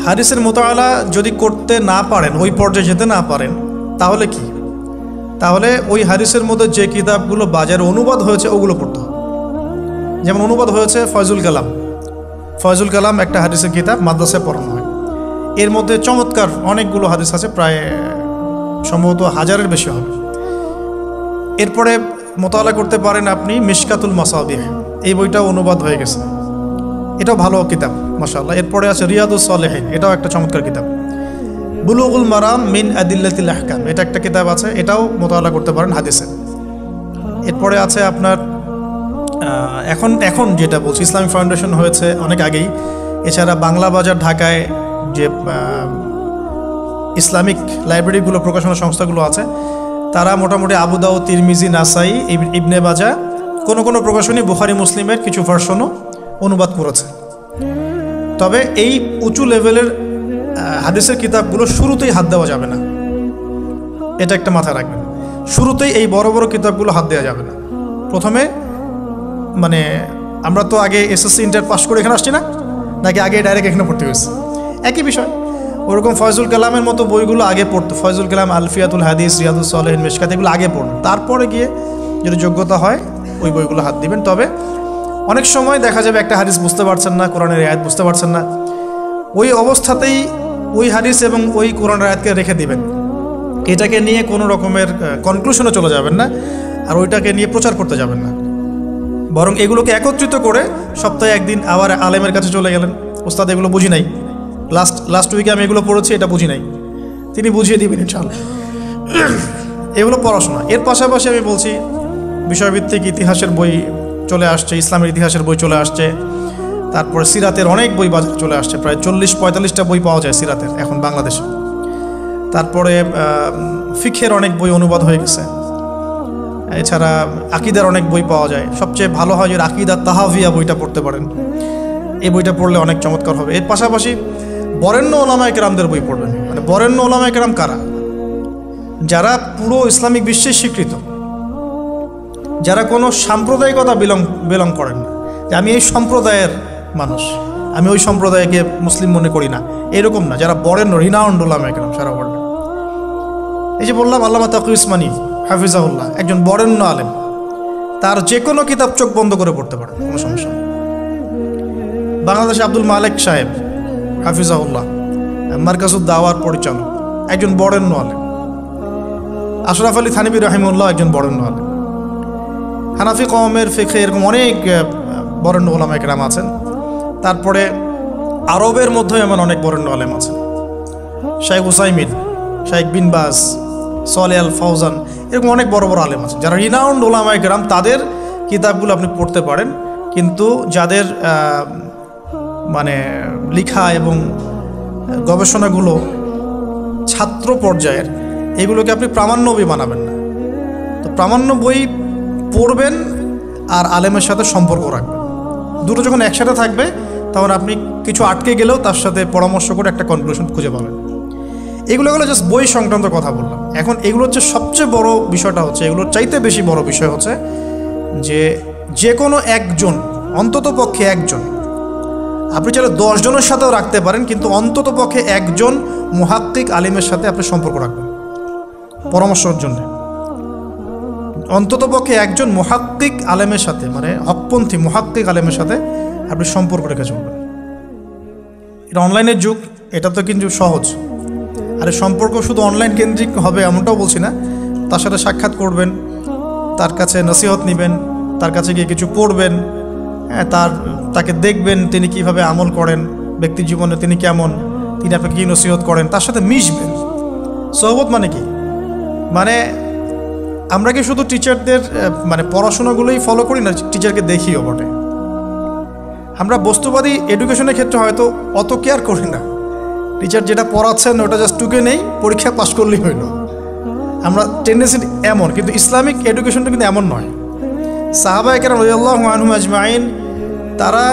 হাদিসের মোতালা যদি করতে না পারেন, ওই পর্যায়ে যেতে না পারেন, তাহলে কি? তাহলে ওই হাদিসের মধ্যে যে কিতাবগুলো বাজারে অনুবাদ হয়েছে ওগুলো পড়তে হবে। যেমন অনুবাদ হয়েছে ফয়জুল কালাম। ফয়জুল কালাম একটা হাদিসের কিতাব, মাদ্রাসায় পড়ানো হয়। এর মধ্যে চমৎকার অনেকগুলো হাদিস আছে, প্রায় সম্ভবত 1000-এর বেশি হবে। এরপরে মোতালা করতে পারেন আপনি মিশকাতুল মাসাবিহ, এই বইটাও অনুবাদ হয়ে গেছে, এটাও ভালো কিতাব মাশাআল্লাহ। এরপরে আছে রিয়াদুস সালেহিন, এটাও একটা চমৎকার কিতাব। বুলুগুল মারাম মিন আদিল্লাতিল আহকাম, এটা একটা কিতাব আছে, এটাও মোতালা করতে পারেন হাদিসে। এরপরে আছে আপনার এখন যেটা বলছি, ইসলামিক ফাউন্ডেশন হয়েছে অনেক আগেই। এছাড়া বাংলা বাজার ঢাকায় যে ইসলামিক লাইব্রেরিগুলো, প্রকাশনা সংস্থাগুলো আছে, তারা মোটামুটি আবু দাউদ, তিরমিজি, নাসাই, ইবনে মাজা, কোনো প্রকাশনী বুখারী মুসলিমের কিছু ভার্সনও অনুবাদ করেছে। তবে এই উঁচু লেভেলের হাদিসের কিতাবগুলো শুরুতেই হাত দেওয়া যাবে না, এটা একটা মাথায় রাখবেন। শুরুতেই এই বড় বড় কিতাবগুলো হাত দেওয়া যাবে না। প্রথমে মানে আমরা তো আগে এসএসসি ইন্টার পাস করে এখানে আসছি না, নাকি আগে ডাইরেক্ট এখানে পড়তে হয়েছে? একই বিষয়। ওরকম ফয়জুল কালামের মতো বইগুলো আগে পড়তো, ফয়জুল কালাম, আলফিয়াতুল হাদিস, রিয়াদুস সালেহিন, মিশকাত, এগুলো আগে পড়ুন। তারপরে গিয়ে যদি যোগ্যতা হয় ওই বইগুলো হাত দিবেন। তবে অনেক সময় দেখা যাবে একটা হাদিস বুঝতে পারছেন না, কোরআনের আয়াত বুঝতে পারছেন না, ওই অবস্থাতেই ওই হাদিস এবং ওই কোরআনের আয়াতকে রেখে দিবেন। এটাকে নিয়ে কোনো রকমের কনক্লুশনে চলে যাবেন না, আর ওইটাকে নিয়ে প্রচার করতে যাবেন না। বরং এগুলোকে একত্রিত করে সপ্তাহে একদিন আবার আলেমের কাছে চলে গেলেন, ওস্তাদ এগুলো বুঝি নাই, লাস্ট উইকে আমি এগুলো পড়েছি, এটা বুঝি নাই, তিনি বুঝিয়ে দিবেন ইনশাআল্লাহ। এগুলো পড়াশোনা। এর পাশাপাশি আমি বলছি বিষয়ভিত্তিক ইতিহাসের বই চলে আসছে, ইসলামের ইতিহাসের বই চলে আসছে। তারপরে সিরাতের অনেক বই বাজারে চলে আসছে, প্রায় 40-45টা বই পাওয়া যায় সিরাতের এখন বাংলাদেশে। তারপরে ফিকহের অনেক বই অনুবাদ হয়ে গেছে। এছাড়া আকিদার অনেক বই পাওয়া যায়। সবচেয়ে ভালো হয় যে আকিদা তাহাভিয়া বইটা পড়তে পারেন, এই বইটা পড়লে অনেক চমৎকার হবে। এর পাশাপাশি বরেণ্য ওলামায়ে কেরামদের বই পড়বেন। মানে বরেণ্য ওলামায়ে কেরাম কারা? যারা পুরো ইসলামিক বিশ্বে স্বীকৃত, যারা কোনো সাম্প্রদায়িকতা বিলং করেন না, যে আমি এই সম্প্রদায়ের মানুষ, আমি ওই সম্প্রদায়কে মুসলিম মনে করি না, এরকম না। যারা বরেণ্য, রিনাউন্ড ওলামায়ে কেরাম সারা ওয়ার্ল্ডে। এই যে বললাম আল্লামা তাকি উসমানী হাফিজাহুল্লাহ একজন বরেণ্য আলেম, তার যে কোনো কিতাব চোখ বন্ধ করে পড়তে পারেন, কোনো সমস্যা নেই। বাংলাদেশে আব্দুল মালেক সাহেব হাফিজাহুল্লাহ, মার্কাজুদ দাওয়ার পরিচালক, একজন বরেণ্য আলেম। আশরাফ আলী থানভী রাহিমাহুল্লাহ একজন বরেণ্য আলেম। হানাফি কওমের ফিকহে এরকম অনেক বরেণ্য ওলামায়ে কেরাম আছেন। তারপরে আরবের মধ্যেও এমন অনেক বরেণ্য আলেম আছেন, শাইখ উসাইমিন, শাইখ বিন বাজ, সালেহ আল ফাওজান, এরকম অনেক বড় বড় আলেম আছে যারা রিনাউন্ড ওলামায়ে কেরাম। তাদের কিতাবগুলো আপনি পড়তে পারেন, কিন্তু যাদের মানে লেখা এবং গবেষণাগুলো ছাত্র পর্যায়ের, এগুলোকে আপনি প্রামাণ্য বই বানাবেন না। তো প্রামাণ্য বই পড়বেন আর আলেমের সাথে সম্পর্ক রাখবেন। দুটো যখন একসাথে থাকবে তখন আপনি কিছু আটকে গেলেও তার সাথে পরামর্শ করে একটা কনক্লুশন খুঁজে পাবেন। এগুলো জাস্ট বই সংক্রান্ত কথা বললাম। এখন এগুলো হচ্ছে সবচেয়ে বড় বিষয়টা হচ্ছে, এগুলোর চাইতে বেশি বড় বিষয় হচ্ছে যে কোনো একজন, অন্তত পক্ষে একজন, আপনি চাইলে 10 জনের সাথেও রাখতে পারেন, কিন্তু অন্তত পক্ষে একজন মুহাক্কিক আলিমের সাথে আপনি সম্পর্ক রাখবেন পরামর্শের জন্য। অন্তত পক্ষে একজন মুহাক্কিক আলেমের সাথে, মানে হকপন্থী মুহাক্কিক আলেমের সাথে আপনি সম্পর্ক রেখে চলবেন। এটা অনলাইনের যুগ, এটা তো কিন্তু সহজ। আর সম্পর্ক শুধু অনলাইন কেন্দ্রিক হবে এমনটাও বলছি না, তার সাথে সাক্ষাৎ করবেন, তার কাছে নসিহত নেবেন, তার কাছে গিয়ে কিছু পড়বেন, হ্যাঁ, তাকে দেখবেন তিনি কিভাবে আমল করেন, ব্যক্তি জীবনে তিনি কেমন, তিনি আপনাকে কী নসিহত করেন, তার সাথে মিশবেন। সোহবত মানে কি? মানে আমরা কি শুধু টিচারদের মানে পড়াশোনাগুলোই ফলো করি না, টিচারকে দেখিও বটে। আমরা বস্তুবাদী এডুকেশনের ক্ষেত্রে হয়তো অত কেয়ার করি না, টিচার যেটা পড়াচ্ছেন ওটা জাস্ট টুকে নেই, পরীক্ষা পাস করলেই হইল। আমরা টেন্ডেন্সি এমন, কিন্তু ইসলামিক এডুকেশনটা কিন্তু এমন নয়। সাহাবায়ে কেরাম রাদিয়াল্লাহু আনহুম আজমাইন তারা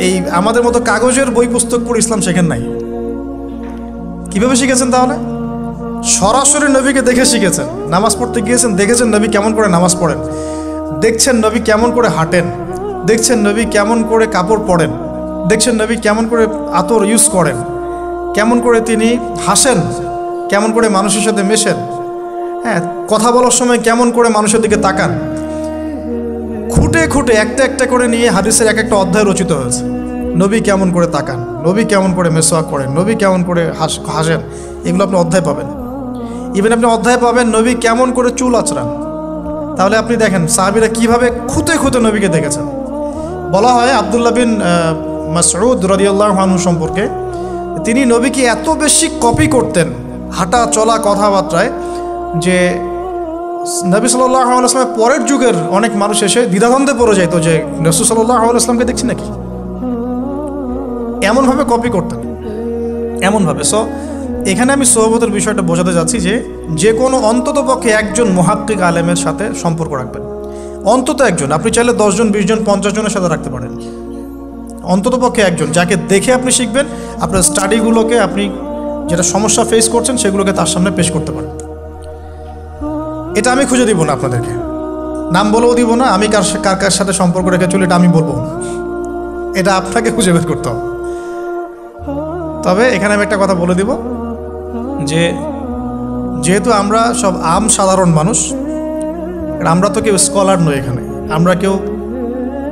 এই আমাদের মতো কাগজের বই পুস্তক পড়ে ইসলাম শেখেন নাই। কীভাবে শিখেছেন? তাহলে সরাসরি নবীকে দেখে শিখেছেন। নামাজ পড়তে গিয়েছেন, দেখেছেন নবী কেমন করে নামাজ পড়েন, দেখছেন নবী কেমন করে হাঁটেন, দেখছেন নবী কেমন করে কাপড় পরেন, দেখছেন নবী কেমন করে আতর ইউজ করেন, কেমন করে তিনি হাসেন, কেমন করে মানুষের সাথে মেশেন, হ্যাঁ, কথা বলার সময় কেমন করে মানুষের দিকে তাকান। খুঁটে খুঁটে একটা একটা করে নিয়ে হাদিসের এক একটা অধ্যায় রচিত হয়েছে। নবী কেমন করে তাকান, নবী কেমন করে মেসওয়াক করেন, নবী কেমন করে হাসেন, এগুলো আপনি অধ্যায় পাবেন। ইভেন আপনি অধ্যায় পাবেন নবী কেমন করে চুল আঁচড়ান। তাহলে আপনি দেখেন সাহাবীরা কিভাবে খুঁতে খুঁতে নবীকে দেখেছেন। বলা হয় আব্দুল্লাহ বিন মাসউদ রাদিয়াল্লাহু আনহু সম্পর্কে, তিনি নবীকে এত বেশি কপি করতেন হাঁটা চলা কথাবার্তায় যে নবী সাল্লাল্লাহু আলাইহি ওয়াসাল্লামের পরের যুগের অনেক মানুষ এসে দ্বিধাদ্বন্দ্বে পড়ে যেত যে রাসূল সাল্লাল্লাহু আলাইহি ওয়াসাল্লামকে দেখছি নাকি। এমনভাবে কপি করতেন, এমনভাবে। সো এখানে আমি সোহবতের বিষয়টা বোঝাতে যাচ্ছি যে কোনো অন্তত পক্ষে একজন মুহাক্কিক আলেমের সাথে সম্পর্ক রাখবেন। অন্তত একজন, আপনি চাইলে 10 জন 20 জন 50 জনের সাথে রাখতে পারেন। অন্তত পক্ষে একজন যাকে দেখে আপনি শিখবেন, আপনার স্টাডিগুলোকে আপনি যেটা সমস্যা ফেস করছেন সেগুলোকে তার সামনে পেশ করতে পারেন। এটা আমি খুঁজে দিব না আপনাদেরকে, নাম বলেও দিব না, আমি কার কার সাথে সম্পর্ক রেখে চলি এটা আমি বলবো না, এটা আপনাকে খুঁজে বের করতে হবে। তবে এখানে আমি একটা কথা বলে দিব যে যেহেতু আমরা সব সাধারণ মানুষ, আমরা তো কেউ স্কলার নই, এখানে আমরা কেউ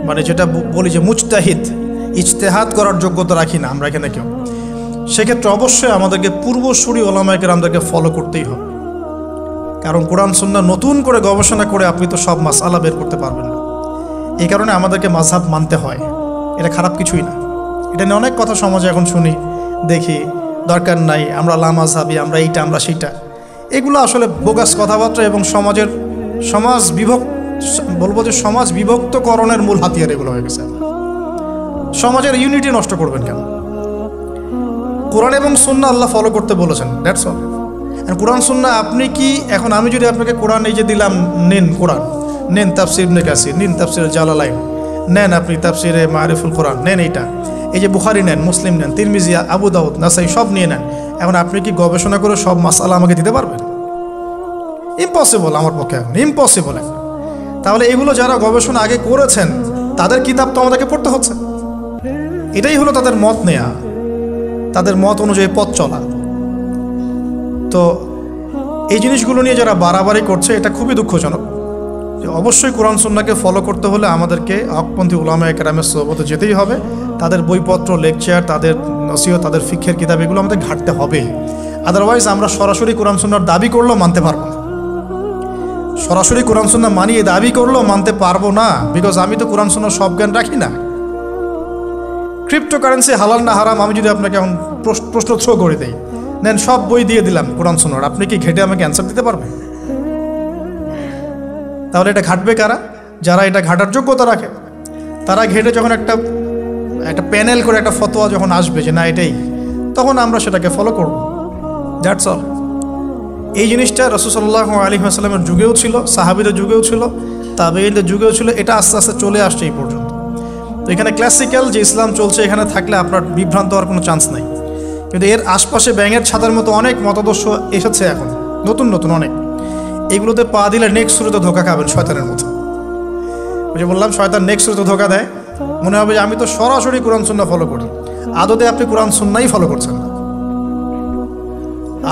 মানে যেটা বলি যে মুজতাহিদ, ইজতেহাদ করার যোগ্যতা রাখি না আমরা এখানে কেউ। সেক্ষেত্রে অবশ্যই আমাদেরকে পূর্বসূরি ওলামায়ে কেরামদেরকে ফলো করতেই হবে, কারণ কোরআন সুন্নাহ নতুন করে গবেষণা করে আপনি তো সব মাসআলা বের করতে পারবেন না। এই কারণে আমাদেরকে মাযহাব মানতে হয়, এটা খারাপ কিছুই না। এটা নিয়ে অনেক কথা সমাজে এখন শুনি, দেখি, দরকার নাই, আমরা লা মাযহাবী, আমরা এইটা আমরা সেইটা। এগুলো আসলে বোগাস কথাবার্তা এবং সমাজ বিভক্তকরণের মূল হাতিয়ার এগুলো হয়ে গেছে। সমাজের ইউনিটি নষ্ট করবেন কেন? কোরআন এবং সুন্নাহ আল্লাহ ফলো করতে বলেছেন, দ্যাটস অল। কোরআন সুন্নাহ আপনি কি এখন আমি যদি আপনাকে কোরআন এই যে দিলাম, নেন কোরআন, নেন তাফসির ইবনে কাসির, নেন তাফসির জালালাইন, নেন আপনি তাফসিরে মারিফুল কোরআন, নেন এইটা, এই যে বুখারী নেন, মুসলিম নেন, তিরমিজি, আবু দাউদ, নাসাই সব নিয়ে নেন। এখন আপনি কি গবেষণা করে সব মাসআলা আমাকে দিতে পারবেন? ইম্পসিবল আমার পক্ষে, এখন ইম্পসিবল। তাহলে এগুলো যারা গবেষণা আগে করেছেন তাদের কিতাব তো আমাদেরকে পড়তে হচ্ছে। এটাই হলো তাদের মত নেয়া, তাদের মত অনুযায়ী পথ চলা। তো এই জিনিসগুলো নিয়ে যারা বাড়াবাড়ি করছে এটা খুবই দুঃখজনক। যে অবশ্যই কোরআন সুন্নাহকে ফলো করতে হলে আমাদেরকে হকপন্থী উলামায়ে কেরামের সোহবতে যেতেই হবে। তাদের বইপত্র, লেকচার, তাদের নসিহত, তাদের ফিকহের কিতাব এগুলো আমাদের ঘাটতে হবে। আদারওয়াইজ আমরা সরাসরি কোরআন সুন্নাহর দাবি করলেও মানতে পারবো না। সরাসরি কোরআন সুন্নাহ মানিয়ে দাবি করলেও মানতে পারবো না, বিকজ আমি তো কোরআন সুন্নাহর সব জ্ঞান রাখি না। ক্রিপ্টোকারেন্সি হালাল না হারাম আমি যদি আপনাকে এখন প্রশ্ন থ্রো করে দিই, নেন সব বই দিয়ে দিলাম কোরআন সুন্নাহর, আপনি কি ঘেটে আমাকে অ্যান্সার দিতে পারবেন? তাহলে এটা ঘাটবে কারা? যারা এটা ঘাটার যোগ্যতা রাখে। তারা ঘেটে যখন একটা প্যানেল করে একটা ফতোয়া যখন আসবে যে না এটাই, তখন আমরা সেটাকে ফলো করব। That's all. এই জিনিসটা রাসূল সাল্লাল্লাহু আলাইহি ওয়াসাল্লামের যুগেও ছিল, সাহাবীদের যুগেও ছিল, তাবেঈনদের যুগেও ছিল। এটা আস্তে আস্তে চলে আসছে এই পর্যন্ত। তো এখানে ক্লাসিক্যাল যে ইসলাম চলছে এখানে থাকলে আপনার বিভ্রান্ত হওয়ার কোনো চান্স নাই। কিন্তু এর আশপাশে ব্যাঙের ছাতার মতো অনেক মতাদর্শ এসেছে এখন, নতুন নতুন অনেক। এগুলোতে পা দিলে নেক্সট শুরুতে ধোকা খাবেন শয়তানের মতো। ওই যে বললাম শয়তান নেক্সট শুরুতে ধোকা দেয়, মনে হবে যে আমি তো সরাসরি কোরআন সুন্নাহ ফলো করি। আদতে আপনি কোরআন সুন্নাহই ফলো করছেন না।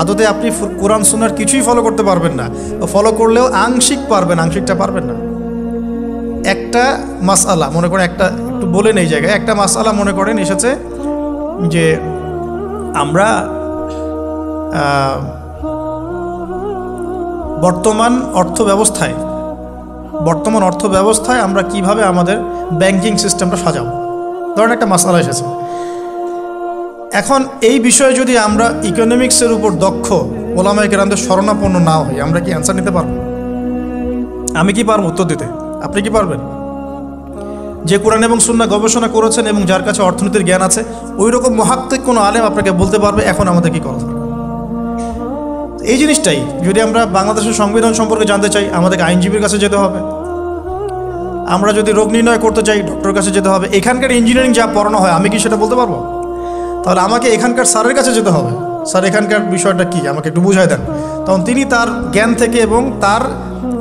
আদতে আপনি কোরআন সুন্নাহর কিছুই ফলো করতে পারবেন না। ফলো করলেও আংশিক পারবেন, আংশিকটা পারবেন না। একটা মাসআলা মনে করেন, একটু বলেন এই জায়গায়, একটা মাসআলা মনে করেন এসেছে যে আমরা বর্তমান অর্থ ব্যবস্থায় বর্তমান অর্থ ব্যবস্থায় আমরা কিভাবে আমাদের ব্যাংকিং সিস্টেমটা সাজাবো। ধরেন একটা মাসালা এসেছে, এখন এই বিষয়ে যদি আমরা ইকোনমিক্সের উপর দক্ষ ওলামায়ে কেরামদের শরণাপন্ন না হই, আমরা কি অ্যান্সার নিতে পারবো? আমি কি পারবো উত্তর দিতে? আপনি কি পারবেন? যে কোরআন এবং সুন্নাহ গবেষণা করেছেন এবং যার কাছে অর্থনীতির জ্ঞান আছে, ওই রকম মুহাক্কিক কোনো আলেম আপনাকে বলতে পারবে এখন আমাদের কী করা দরকার। এই জিনিসটাই যদি আমরা বাংলাদেশের সংবিধান সম্পর্কে জানতে চাই, আমাদেরকে আইনজীবীর কাছে যেতে হবে। আমরা যদি রোগ নির্ণয় করতে চাই, ডক্টরের কাছে যেতে হবে। এখানকার ইঞ্জিনিয়ারিং যা পড়ানো হয়, আমি কি সেটা বলতে পারবো? তাহলে আমাকে এখানকার স্যারের কাছে যেতে হবে, স্যার এখানকার বিষয়টা কি আমাকে একটু বুঝাই দেন। তখন তিনি তার জ্ঞান থেকে এবং তার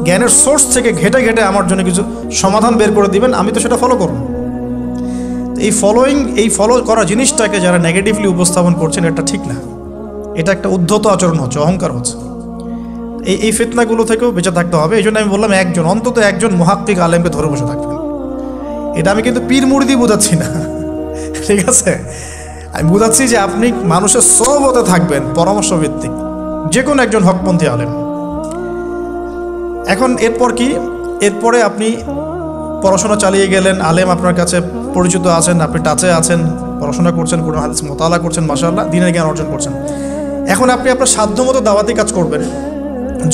জ্ঞানের সোর্স থেকে ঘেটে ঘেটে আমার জন্য কিছু সমাধান বের করে দিবেন, আমি তো সেটা ফলো করব। এই ফলো করা জিনিসটাকে যারা নেগেটিভলি উপস্থাপন করছেন, এটা ঠিক না। এটা একটা উদ্ধত আচরণ হচ্ছে, অহংকার হচ্ছে। এই ফিতনাগুলো থেকেও বেঁচে থাকতে হবে। এই জন্য আমি বললাম অন্তত একজন মুহাক্কিক আলেমকে ধরে বসে থাকবেন। এটা আমি কিন্তু পীর মুরিদি বোঝাচ্ছি না, ঠিক আছে? আমি বোঝাচ্ছি যে আপনি মানুষের সোহবতে থাকবেন, পরামর্শ ভিত্তিক, যে কোনো একজন হকপন্থী আলেম। এখন এরপর কি? এরপরে আপনি পড়াশোনা চালিয়ে গেলেন, আলেম আপনার কাছে পরিচিত আছেন, আপনি টাচে আছেন, পড়াশোনা করছেন, কোরআন হাদিস মোতালা করছেন, মাশাআল্লাহ দ্বীনের জ্ঞান অর্জন করছেন। এখন আপনি আপনার সাধ্যমতো দাওয়াতি কাজ করবেন।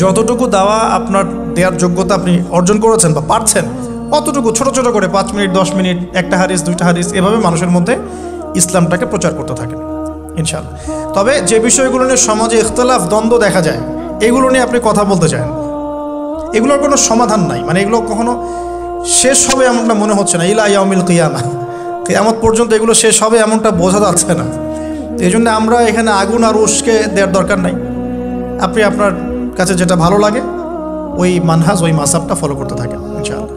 যতটুকু দাওয়া আপনার দেওয়ার যোগ্যতা আপনি অর্জন করেছেন বা পারছেন, অতটুকু ছোট ছোট করে 5 মিনিট 10 মিনিট, একটা হাদিস 2টা হাদিস, এভাবে মানুষের মধ্যে ইসলামটাকে প্রচার করতে থাকেন ইনশাআল্লাহ। তবে যে বিষয়গুলো নিয়ে সমাজে ইখতিলাফ দ্বন্দ্ব দেখা যায়, এগুলো নিয়ে আপনি কথা বলতে চান, এগুলোর কোনো সমাধান নাই। মানে এগুলো কখনো শেষ হবে এমনটা মনে হচ্ছে না। ইলা ইয়াউমিল কিয়ামা, কিয়ামত পর্যন্ত এগুলো শেষ হবে এমনটা বোঝা যাচ্ছে না। এই জন্য আমরা এখানে আগুন আর উস্কে দেওয়ার দরকার নাই। আপনি আপনার কাছে যেটা ভালো লাগে ওই মানহাজ, ওই মাসাবটা ফলো করতে থাকেন ইনশাআল্লাহ।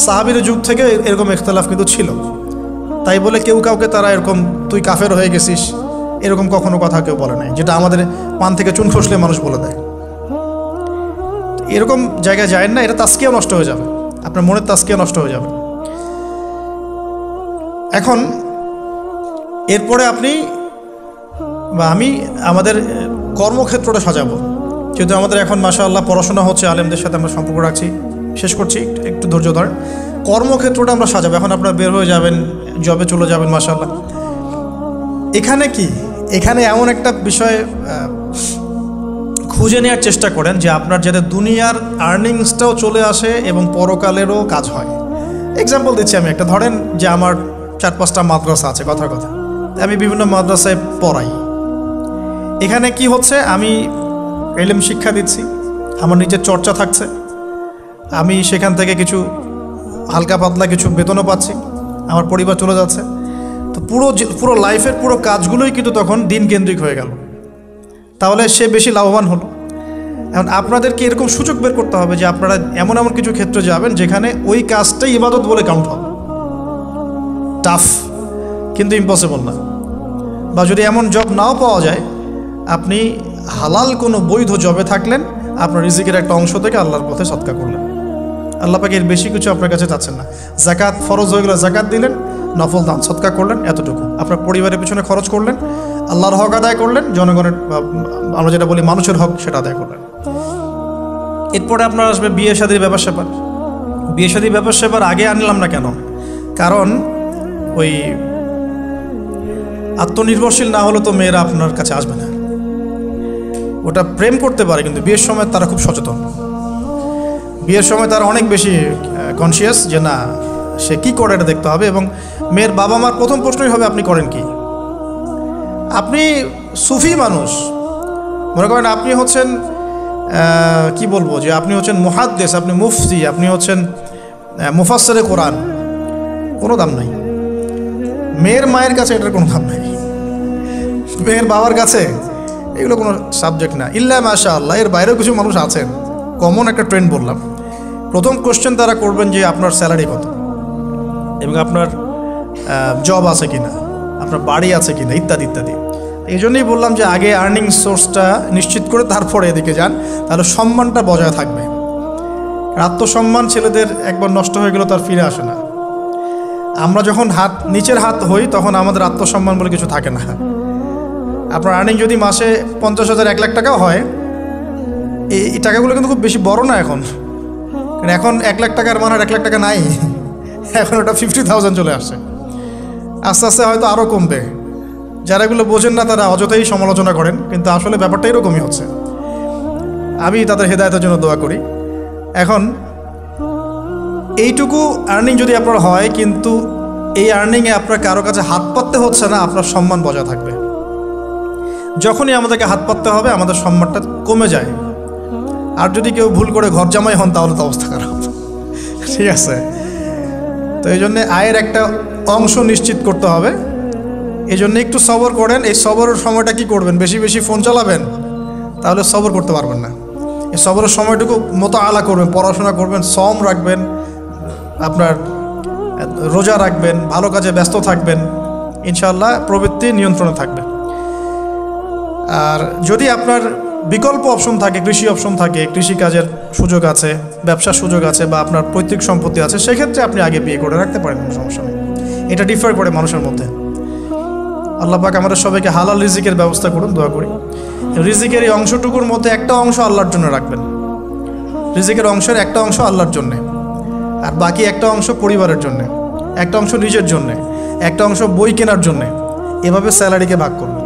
সাহাবীর যুগ থেকে এরকম ইখতিলাফ কিন্তু ছিল, তাই বলে কেউ কাউকে তারা এরকম তুই কাফের হয়ে গেছিস এরকম কখনো কথা কেউ বলে নাই, যেটা আমাদের পান থেকে চুন খসলে মানুষ বলে দেয়। এরকম জায়গায় যায় না, এটা তাস্কিয়া নষ্ট হয়ে যাবে, আপনার মনের তাস্কিয়া নষ্ট হয়ে যাবে। এখন এরপরে আপনি বা আমি আমাদের কর্মক্ষেত্রটা সাজাবো। যেহেতু আমাদের এখন মাশাআল্লাহ পড়াশোনা হচ্ছে, আলেমদের সাথে আমরা সম্পর্ক রাখছি, শেষ করছি, একটু ধৈর্য ধরেন। কর্মক্ষেত্রটা আমরা সাজাবো। এখন আপনারা বের হয়ে যাবেন, জবে চলে যাবেন, মাশাআল্লাহ। এখানে কি, এখানে এমন একটা বিষয় খুঁজে নেওয়ার চেষ্টা করেন যে আপনার যাতে দুনিয়ার আর্নিংসটাও চলে আসে এবং পরকালেরও কাজ হয়। এক্সাম্পল দিচ্ছি আমি একটা, ধরেন যে আমার 4-5টা মাদ্রাসা আছে, কথার কথা, আমি বিভিন্ন মাদ্রাসায় পড়াই। এখানে কি হচ্ছে, আমি ইলম শিক্ষা দিচ্ছি, আমার নিজের চর্চা থাকছে, আমি সেখান থেকে কিছু হালকা পাতলা কিছু বেতনও পাচ্ছি, আমার পরিবার চলে যাচ্ছে। তো পুরো লাইফের পুরো কাজগুলোই কিন্তু তখন দিন কেন্দ্রিক হয়ে গেল, তাহলে সে বেশি লাভবান হলো। এখন আপনাদেরকে এরকম সুযোগ বের করতে হবে যে আপনারা এমন এমন কিছু ক্ষেত্রে যাবেন যেখানে ওই কাজটাই ইবাদত বলে কাউন্ট হবে। টাফ কিন্তু ইম্পসিবল না। বা যদি এমন জব নাও পাওয়া যায়, আপনি হালাল কোনো বৈধ জবে থাকলেন, আপনার রিজিকের একটা অংশ থেকে আল্লাহর পথে সদকা করলেন। আল্লাহ পাক এর বেশি কিছু আপনার কাছে চাচ্ছেন না। জাকাত ফরজ হয়ে গেলে জাকাত দিলেন, নফল দান সদকা করলেন, এতটুকু আপনার পরিবারের পিছনে খরচ করলেন, আল্লাহর হক আদায় করলেন, জনগণের আমরা যেটা বলি মানুষের হক সেটা আদায় করলেন। এরপরে আপনার আসবে বিয়ে শাদীর ব্যাপার স্যাপার। বিয়ে শাদীর ব্যাপার স্যাপার আগে আনলাম না কেন? কারণ ওই আত্মনির্ভরশীল না হলে তো মেয়েরা আপনার কাছে আসবে না। ওটা প্রেম করতে পারে, কিন্তু বিয়ের সময় তারা খুব সচেতন। বিয়ের সময় তারা অনেক বেশি কনসিয়াস যে না, সে কি করে এটা দেখতে হবে। এবং মেয়ের বাবা মার প্রথম প্রশ্নই হবে আপনি করেন কি। আপনি সুফি মানুষ, মনে করেন আপনি হচ্ছেন কি বলবো, যে আপনি হচ্ছেন মুহাদ্দিস, আপনি মুফতি, আপনি হচ্ছেন মুফাসসিরে কোরআন, কোনো দাম নাই। মেয়ের মায়ের কাছে এটার কোনো দাম নাই, মেয়ের বাবার কাছে এগুলো কোনো সাবজেক্ট না। ইল্লা মাশাআল্লাহ, এর বাইরেও কিছু মানুষ আছেন, কমন একটা ট্রেন্ড বললাম। প্রথম কোশ্চেন তারা করবেন যে আপনার স্যালারি কত, এবং আপনার জব আছে কিনা, আপনার বাড়ি আছে কিনা, ইত্যাদি ইত্যাদি। এই জন্যই বললাম যে আগে আর্নিং সোর্সটা নিশ্চিত করে তারপরে এদিকে যান, তাহলে সম্মানটা বজায় থাকবে। আত্মসম্মান ছেলেদের একবার নষ্ট হয়ে গেলে তার ফিরে আসে না। আমরা যখন নিচের হাত হই তখন আমাদের আত্মসম্মান বলে কিছু থাকে না। আপনার আর্নিং যদি মাসে 50,000 1 লাখ টাকাও হয়, এই টাকাগুলো কিন্তু খুব বেশি বড় না এখন। এখন 1 লাখ টাকার মান আর 1 লাখ টাকা নাই, এখন ওটা 50,000 চলে আসছে। আস্তে আস্তে হয়তো আরও কমবে। যারা এগুলো বোঝেন না তারা অযথাই সমালোচনা করেন, কিন্তু আসলে ব্যাপারটা এরকমই হচ্ছে। আমি তাদের হেদায়েতের জন্য দোয়া করি। এখন এইটুকু আর্নিং যদি আপনার হয়, কিন্তু এই আর্নিংয়ে আপনার কারো কাছে হাত পাততে হচ্ছে না, আপনার সম্মান বজায় থাকবে। যখনই আমাদেরকে হাত পাততে হবে আমাদের সম্মানটা কমে যায়। আর যদি কেউ ভুল করে ঘর জামাই হন তাহলে তো অবস্থা খারাপ, ঠিক আছে? তো এই জন্যে আয়ের একটা অংশ নিশ্চিত করতে হবে। এই জন্য একটু সবর করেন। এই সবরের সময়টা কি করবেন? বেশি বেশি ফোন চালাবেন, তাহলে সবর করতে পারবেন না। এই সবরের সময়টুকু মোতাআলা করবেন, পড়াশোনা করবেন, সম রাখবেন, আপনার রোজা রাখবেন, ভালো কাজে ব্যস্ত থাকবেন, ইনশাআল্লাহ প্রবৃত্তি নিয়ন্ত্রণে থাকবে। আর যদি আপনার বিকল্প অপশন থাকে, কৃষি অপশন থাকে, কৃষিকাজের সুযোগ আছে, ব্যবসার সুযোগ আছে, বা আপনার পৈতৃক সম্পত্তি আছে, সেক্ষেত্রে আপনি আগে বিয়ে করে রাখতে পারেন, কোনো সমস্যা নেই। এটা ডিফার করে মানুষের মধ্যে। আল্লাহ পাক আমাদের সবাইকে হালাল রিজিকের ব্যবস্থা করুন, দোয়া করি। রিজিকের এই অংশটুকুর মধ্যে একটা অংশ আল্লাহর জন্য রাখবেন। রিজিকের অংশের একটা অংশ আল্লাহর জন্যে, আর বাকি একটা অংশ পরিবারের জন্যে, একটা অংশ নিজের জন্যে, একটা অংশ বই কেনার জন্যে। এভাবে স্যালারিকে ভাগ করুন।